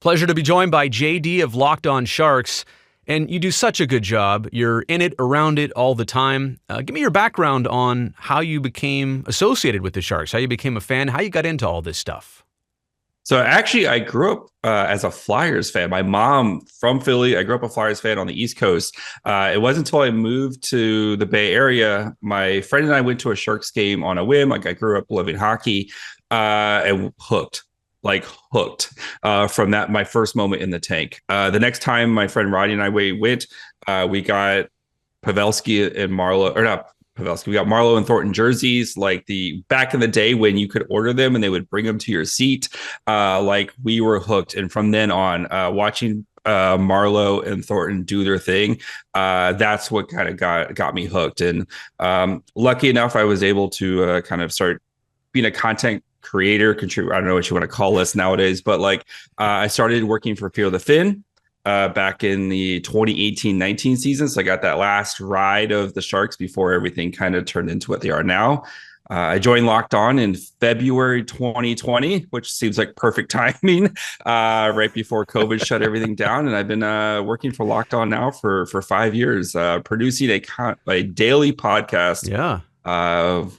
Pleasure to be joined by JD of Locked On Sharks. And you do such a good job. You're in it, around it all the time. Give me your background on how you became associated with the Sharks, how you became a fan, how you got into all this stuff. So actually, I grew up as a Flyers fan. My mom from Philly. I grew up a Flyers fan on the East Coast. It wasn't until I moved to the Bay Area, my friend and I went to a Sharks game on a whim. Like I grew up loving hockey and hooked. From that, my first moment in the tank. The next time my friend Roddy and I went, we got Pavelski and Marlowe, or not Pavelski. We got Marlowe and Thornton jerseys, like the back in the day when you could order them and they would bring them to your seat. Like we were hooked, and from then on, watching Marlowe and Thornton do their thing, that's what kind of got me hooked. And lucky enough, I was able to kind of start being a content creator, contributor. I don't know what you want to call us nowadays, but like I started working for Fear the Fin back in the 2018-19 season. So I got that last ride of the Sharks before everything kind of turned into what they are now. I joined Locked On in February 2020, which seems like perfect timing, right before COVID shut everything down. And I've been working for Locked On now for 5 years, producing a daily podcast.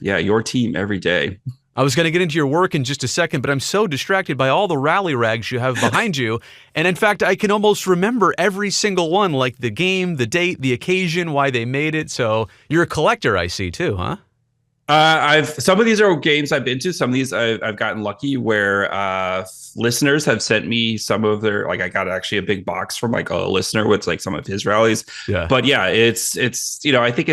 Your team every day. I was going to get into your work in just a second, but I'm so distracted by all the rally rags you have behind you. And in fact, I can almost remember every single one, like the game, the date, the occasion, why they made it. So you're a collector, I see too, huh? Some of these are games I've been to. Some of these I've gotten lucky where listeners have sent me some of their, like I got actually a big box from like a listener with like some of his rallies. Yeah. But yeah, it's I think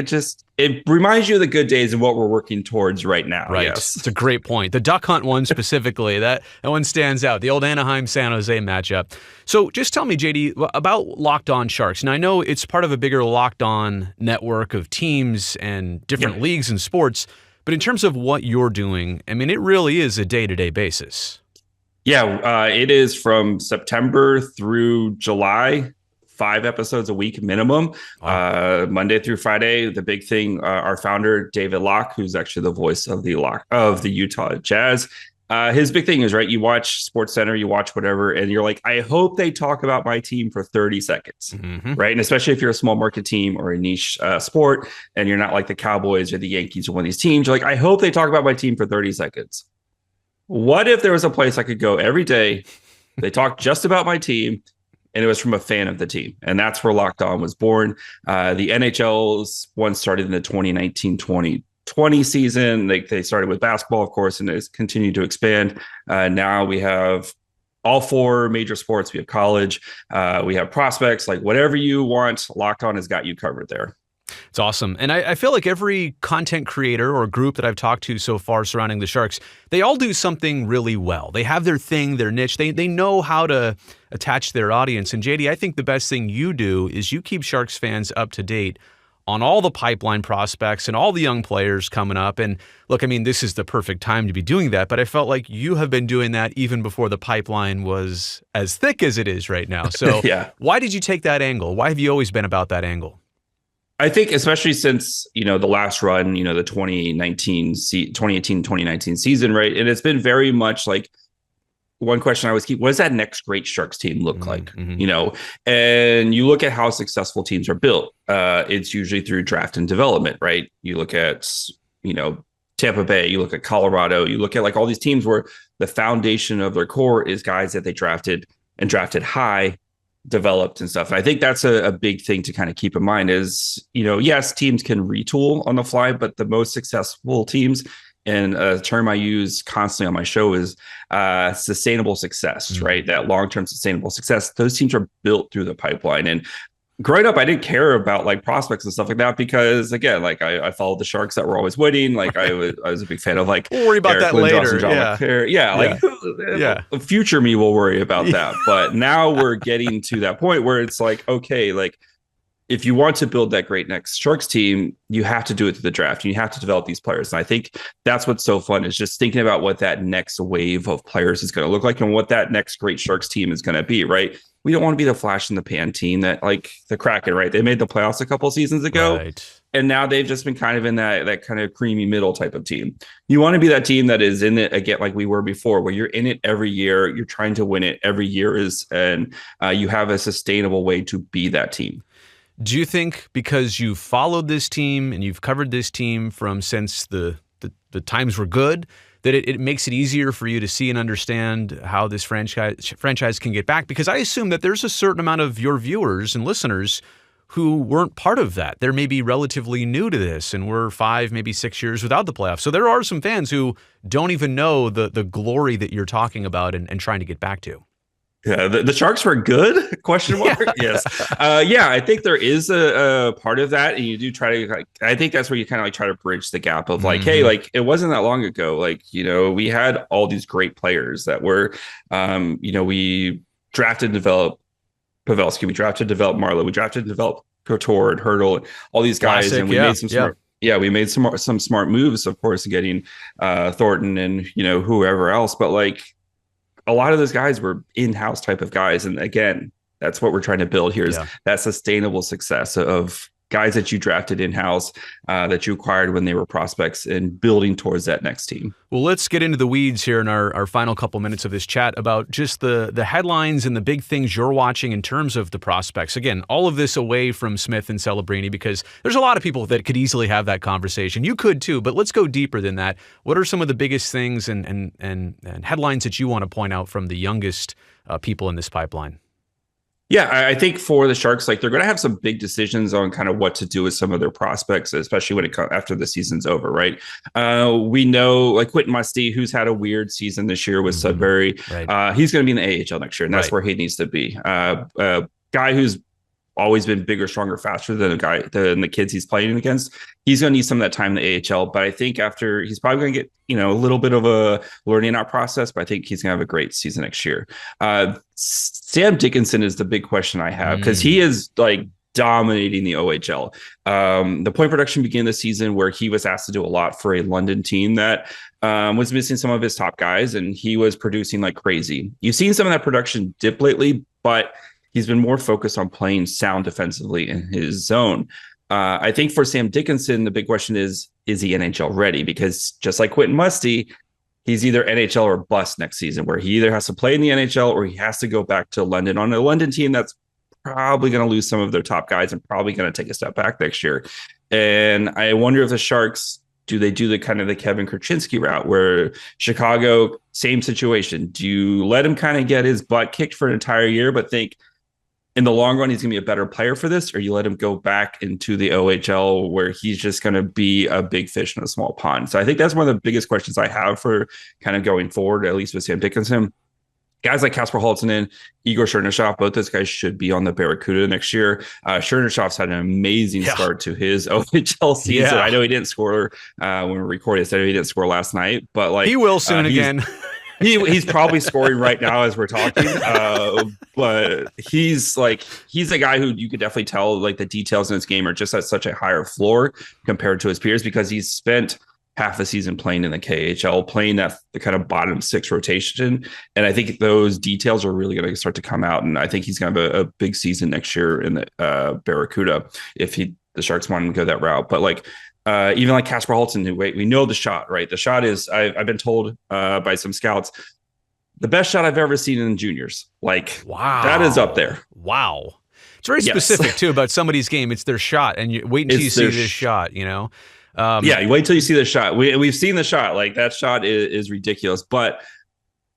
it reminds you of the good days and what we're working towards right now. Right. Yes. It's a great point. The duck hunt one specifically, that one stands out. The old Anaheim-San Jose matchup. So just tell me, JD, about Locked On Sharks. Now, I know it's part of a bigger Locked On network of teams and different leagues and sports, but in terms of what you're doing, I mean, it really is a day-to-day basis. Yeah, it is from September through July. 5 episodes a week minimum, Monday through Friday. The big thing, our founder, David Locke, who's actually the voice of the Utah Jazz, his big thing is, right, you watch SportsCenter, you watch whatever, and you're like, I hope they talk about my team for 30 seconds, right? And especially if you're a small market team or a niche sport, and you're not like the Cowboys or the Yankees or one of these teams, you're like, I hope they talk about my team for 30 seconds. What if there was a place I could go every day, they talk just about my team, and it was from a fan of the team. And that's where Locked On was born. The NHL's one started in the 2019-2020 season. They started with basketball, of course, and it's continued to expand. Now we have all 4 major sports. We have college. We have prospects. Like whatever you want, Locked On has got you covered there. It's awesome. And I feel like every content creator or group that I've talked to so far surrounding the Sharks, they all do something really well. They have their thing, their niche. They know how to attach their audience. And JD, I think the best thing you do is you keep Sharks fans up to date on all the pipeline prospects and all the young players coming up. And look, I mean, this is the perfect time to be doing that, but I felt like you have been doing that even before the pipeline was as thick as it is right now. So Why did you take that angle? Why have you always been about that angle? I think especially since, the last run, the 2018-2019 season, right? And it's been very much like one question I always keep, what does that next great Sharks team look like? And you look at how successful teams are built. It's usually through draft and development, right? You look at, Tampa Bay, you look at Colorado, you look at like all these teams where the foundation of their core is guys that they drafted high, developed and stuff. And I think that's a big thing to kind of keep in mind is, yes, teams can retool on the fly, but the most successful teams, and a term I use constantly on my show is sustainable success, right? That long-term sustainable success. Those teams are built through the pipeline. And growing up, I didn't care about like prospects and stuff like that because, again, like I followed the Sharks that were always winning. Like I was a big fan of like we'll worry about Eric that later. Future me will worry about that. But now we're getting to that point where it's like, okay, like if you want to build that great next Sharks team, you have to do it through the draft. You have to develop these players. And I think that's what's so fun is just thinking about what that next wave of players is going to look like and what that next great Sharks team is going to be, right? We don't want to be the flash in the pan team that like the Kraken, right? They made the playoffs a couple seasons ago. Right. And now they've just been kind of in that kind of creamy middle type of team. You want to be that team that is in it again, like we were before, where you're in it every year. You're trying to win it every year and you have a sustainable way to be that team. Do you think because you've followed this team and you've covered this team from since the times were good, that it makes it easier for you to see and understand how this franchise can get back? Because I assume that there's a certain amount of your viewers and listeners who weren't part of that. They're maybe relatively new to this and we're 5, maybe 6 years without the playoffs. So there are some fans who don't even know the glory that you're talking about and trying to get back to. Yeah, the Sharks were good? Question mark. Yeah. Yes. Yeah, I think there is a part of that, and you do try to. Like, I think that's where you kind of like try to bridge the gap of like, hey, like it wasn't that long ago. Like we had all these great players that were, we drafted and developed Pavelski, we drafted and developed Marlowe, we drafted and developed Couture and Hurdle, and all these guys, and we made some smart. Yeah, we made some smart moves, of course, getting Thornton and whoever else, but like. A lot of those guys were in-house type of guys. And again, that's what we're trying to build here is that sustainable success of guys that you drafted in-house, that you acquired when they were prospects and building towards that next team. Well, let's get into the weeds here in our final couple minutes of this chat about just the headlines and the big things you're watching in terms of the prospects. Again, all of this away from Smith and Celebrini because there's a lot of people that could easily have that conversation. You could too, but let's go deeper than that. What are some of the biggest things and headlines that you want to point out from the youngest people in this pipeline? Yeah, I think for the Sharks, like they're going to have some big decisions on kind of what to do with some of their prospects, especially when it comes after the season's over, right? We know like Quentin Musty, who's had a weird season this year with Sudbury. Right. He's going to be in the AHL next year, and that's where he needs to be. A guy who's always been bigger, stronger, faster than the kids he's playing against. He's going to need some of that time in the AHL, but I think after he's probably going to get, a little bit of a learning out process, but I think he's going to have a great season next year. Sam Dickinson is the big question I have because he is like dominating the OHL. The point production began this season where he was asked to do a lot for a London team that was missing some of his top guys, and he was producing like crazy. You've seen some of that production dip lately, but he's been more focused on playing sound defensively in his zone. I think for Sam Dickinson, the big question is he NHL ready? Because just like Quentin Musty, he's either NHL or bust next season, where he either has to play in the NHL or he has to go back to London on a London team that's probably going to lose some of their top guys and probably going to take a step back next year. And I wonder if the Sharks, do they do the kind of the Kevin Krasinski route where Chicago, same situation? Do you let him kind of get his butt kicked for an entire year, but think, in the long run, he's going to be a better player for this, or you let him go back into the OHL where he's just going to be a big fish in a small pond? So I think that's one of the biggest questions I have for kind of going forward, at least with Sam Dickinson. Guys like Kasper Holttunen, Igor Chernyshov, both those guys should be on the Barracuda next year. Chernishov's had an amazing start to his OHL season. I know he didn't score when we recorded this. I know he didn't score last night, but like he will soon again. He's probably scoring right now as we're talking, but he's a guy who you could definitely tell like the details in his game are just at such a higher floor compared to his peers because he's spent half a season playing in the KHL, playing that the kind of bottom 6 rotation, and I think those details are really going to start to come out, and I think he's going to have a big season next year in the Barracuda if the Sharks want him to go that route, but like. Even like Kasper Holttunen, who we know the shot, right? The shot is, I've been told by some scouts, the best shot I've ever seen in juniors. Like, wow, that is up there. Wow. It's very specific, too, about somebody's game. It's their shot, and you wait until you see this shot, Yeah, you wait till you see the shot. We've seen the shot. Like, that shot is ridiculous, but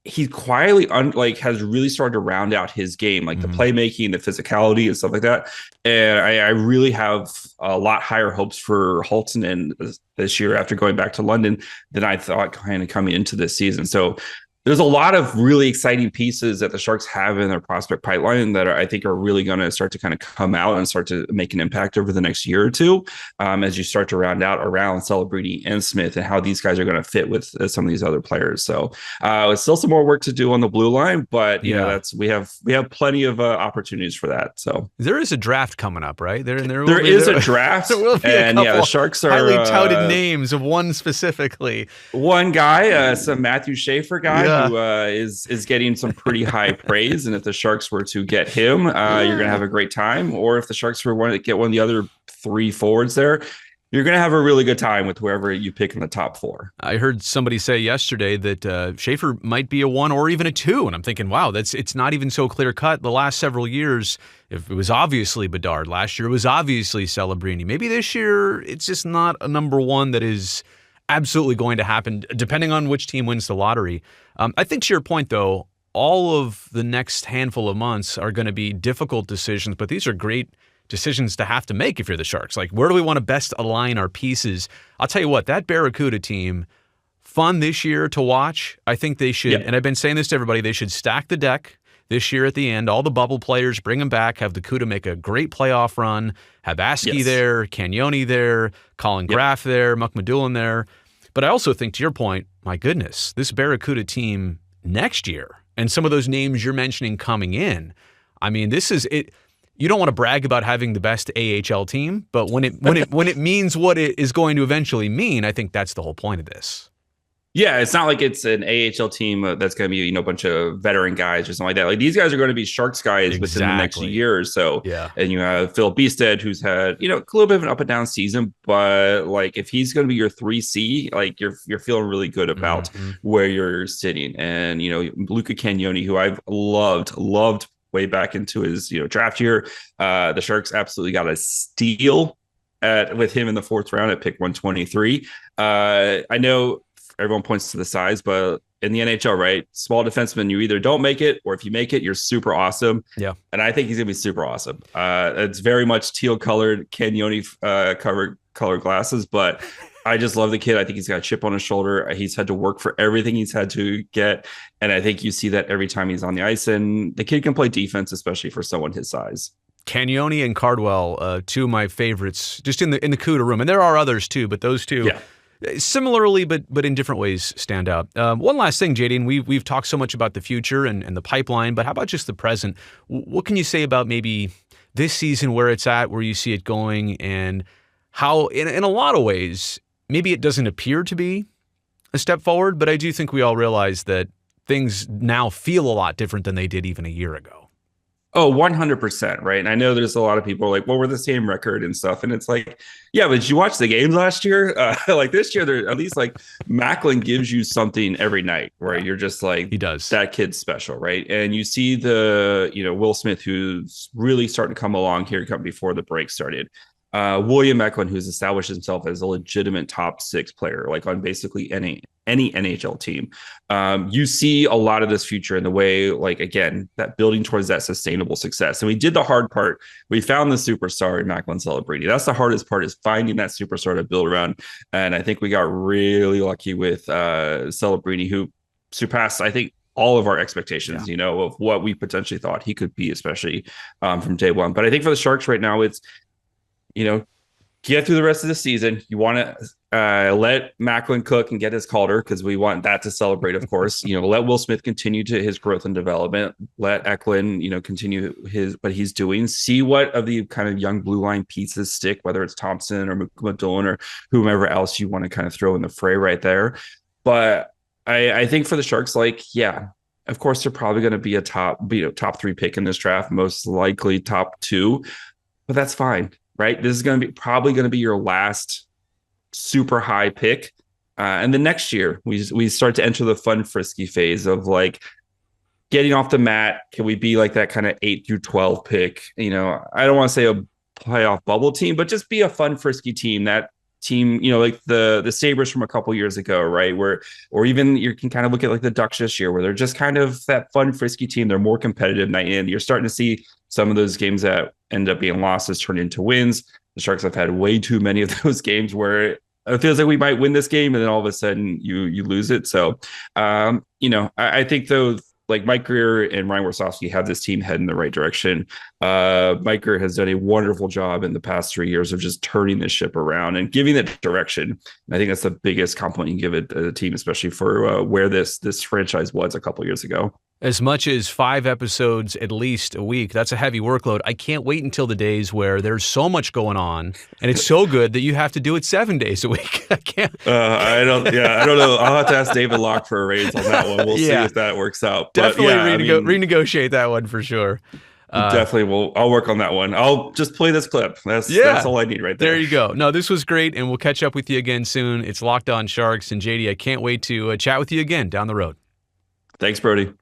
he quietly has really started to round out his game, like the playmaking, the physicality and stuff like that. And I really have a lot higher hopes for Holttunen this year after going back to London than I thought kind of coming into this season. So there's a lot of really exciting pieces that the Sharks have in their prospect pipeline that I think are really going to start to kind of come out and start to make an impact over the next year or two, as you start to round out around Celebrini and Smith and how these guys are going to fit with some of these other players. So it's still some more work to do on the blue line, but you know, we have plenty of opportunities for that. So there is a draft coming up, right? There is a draft, and the Sharks are highly touted names of one specifically. One guy, some Matthew Schaefer guy. Who is getting some pretty high praise, and if the Sharks were to get him, you're going to have a great time. Or if the Sharks were to get one of the other 3 forwards there, you're going to have a really good time with whoever you pick in the top 4. I heard somebody say yesterday that Schaefer might be a 1 or even a 2, and I'm thinking, wow, it's not even so clear cut. The last several years, if it was obviously Bedard, last year it was obviously Celebrini. Maybe this year it's just not a number 1 that is absolutely going to happen, depending on which team wins the lottery. I think to your point, though, all of the next handful of months are going to be difficult decisions, but these are great decisions to have to make if you're the Sharks. Like, where do we want to best align our pieces? I'll tell you what, that Barracuda team, fun this year to watch. I think they should, and I've been saying this to everybody, they should stack the deck this year at the end. All the bubble players, bring them back, have the Cuda make a great playoff run, have Askey there, Cagnoni there, Colin Graff there, Mukhamadullin there. But I also think, to your point, my goodness, this Barracuda team next year, and some of those names you're mentioning coming in, I mean, this is it. You don't want to brag about having the best AHL team, but when it means what it is going to eventually mean, I think that's the whole point of this. Yeah, it's not like it's an AHL team that's going to be, a bunch of veteran guys or something like that. Like, these guys are going to be Sharks guys within the next year or so. Yeah. And you have Phil Beestead, who's had, a little bit of an up and down season, but like, if he's going to be your 3C, like, you're feeling really good about where you're sitting. And, Luca Cagnoni, who I've loved way back into his, draft year. The Sharks absolutely got a steal with him in the 4th round at pick 123. I know everyone points to the size, but in the NHL, right, small defenseman, you either don't make it, or if you make it, you're super awesome. Yeah. And I think he's gonna be super awesome. It's very much teal colored, Cagnoni covered colored glasses, but I just love the kid. I think he's got a chip on his shoulder. He's had to work for everything he's had to get, and I think you see that every time he's on the ice. And the kid can play defense, especially for someone his size. Cagnoni and Cardwell, 2 of my favorites, just in the Cuda room, and there are others too, but those 2. Yeah. Similarly, but in different ways, stand out. One last thing, JD, and we've talked so much about the future and the pipeline, but how about just the present? What can you say about maybe this season, where it's at, where you see it going, and how, in a lot of ways, maybe it doesn't appear to be a step forward, but I do think we all realize that things now feel a lot different than they did even a year ago. Oh, 100%. Right. And I know there's a lot of people like, well, we're the same record and stuff. And it's like, yeah, but did you watch the games last year? Like, this year, there at least, like, Macklin gives you something every night where you're just like, he does. That kid's special. Right. And you see the, Will Smith, who's really starting to come along here before the break started. William Eklund, who's established himself as a legitimate top 6 player, like on basically any NHL team. You see a lot of this future in the way, like, again, that building towards that sustainable success. And we did the hard part. We found the superstar in Macklin Celebrini. That's the hardest part, is finding that superstar to build around. And I think we got really lucky with Celebrini, who surpassed, I think, all of our expectations, of what we potentially thought he could be, especially from day one. But I think for the Sharks right now, it's, get through the rest of the season. You want to let Macklin cook and get his Calder, because we want that to celebrate, of course. Let Will Smith continue to his growth and development. Let Eklund, continue what he's doing. See what of the kind of young blue line pieces stick, whether it's Thompson or Mukhamadullin or whomever else you want to kind of throw in the fray right there. But I think for the Sharks, like, yeah, of course, they're probably going to be a top 3 pick in this draft, most likely top 2, but that's fine. Right. This is probably going to be your last super high pick. And the next year we start to enter the fun, frisky phase of, like, getting off the mat. Can we be like that kind of 8 through 12 pick? I don't want to say a playoff bubble team, but just be a fun, frisky team. That team, like the Sabres from a couple years ago, right? Or even you can kind of look at like the Ducks this year, where they're just kind of that fun, frisky team. They're more competitive night in. You're starting to see some of those games that end up being losses turn into wins. The Sharks have had way too many of those games where it feels like we might win this game, and then all of a sudden you lose it. So, I think though, like Mike Greer and Ryan Warsofsky have this team head in the right direction. Mike Greer has done a wonderful job in the past 3 years of just turning the ship around and giving it direction. And I think that's the biggest compliment you can give a team, especially for where this franchise was a couple years ago. As much as 5 episodes at least a week, that's a heavy workload. I can't wait until the days where there's so much going on and it's so good that you have to do it 7 days a week. I can't. I don't know. I'll have to ask David Locke for a raise on that one. We'll see if that works out. Definitely renegotiate that one for sure. Definitely. I'll work on that one. I'll just play this clip. That's all I need right there. There you go. No, this was great, and we'll catch up with you again soon. It's Locked On Sharks, and JD, I can't wait to chat with you again down the road. Thanks, Brodie.